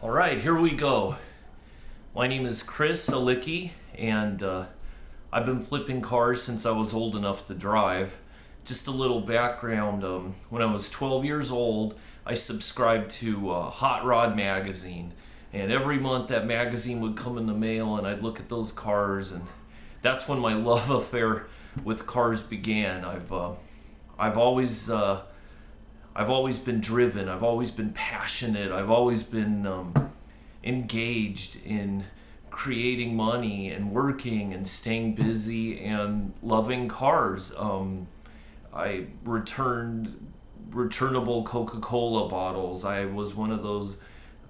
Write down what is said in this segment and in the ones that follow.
All right, here we go. My name is Chris Alicki, and I've been flipping cars since I was old enough to drive. Just a little background, when I was 12 years old, I subscribed to Hot Rod magazine, and every month that magazine would come in the mail and I'd look at those cars, and that's when my love affair with cars began. I've always been driven. I've always been passionate. I've always been engaged in creating money and working and staying busy and loving cars. I returned returnable Coca-Cola bottles. I was one of those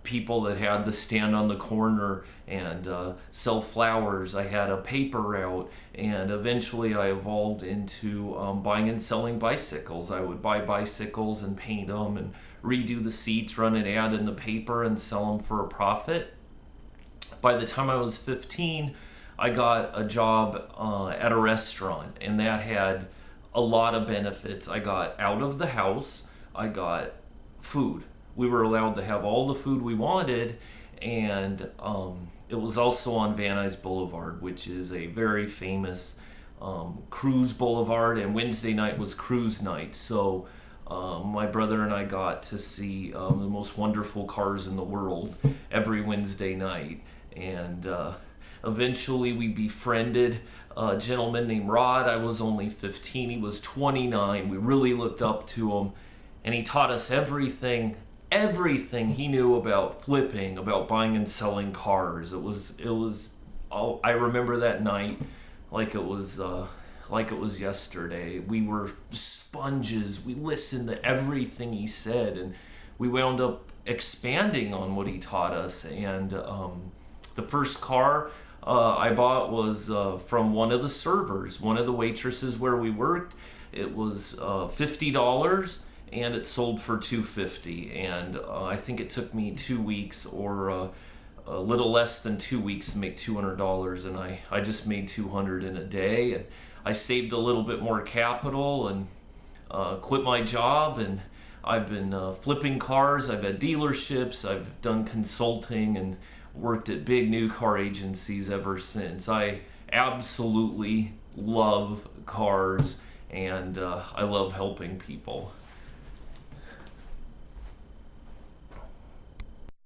people that had to stand on the corner and sell flowers. I had a paper route, and eventually I evolved into buying and selling bicycles. I would buy bicycles and paint them and redo the seats, run an ad in the paper, and sell them for a profit. By the time I was 15, I got a job at a restaurant, and that had a lot of benefits. I got out of the house, I got food. We were allowed to have all the food we wanted, and it was also on Van Nuys Boulevard, which is a very famous cruise boulevard, and Wednesday night was cruise night. So my brother and I got to see the most wonderful cars in the world every Wednesday night, and eventually we befriended a gentleman named Rod. I was only 15, he was 29. We really looked up to him, and he taught us everything he knew about flipping, about buying and selling cars. I remember that night like it was yesterday. We were sponges. We listened to everything he said, and we wound up expanding on what he taught us. And the first car I bought was from one of the servers, one of the waitresses where we worked. It was $50, and it sold for $250. And I think it took me 2 weeks, or a little less than 2 weeks, to make $200, and I just made $200 in a day. And I saved a little bit more capital and quit my job, and I've been flipping cars. I've had dealerships, I've done consulting, and worked at big new car agencies ever since. I absolutely love cars, and I love helping people.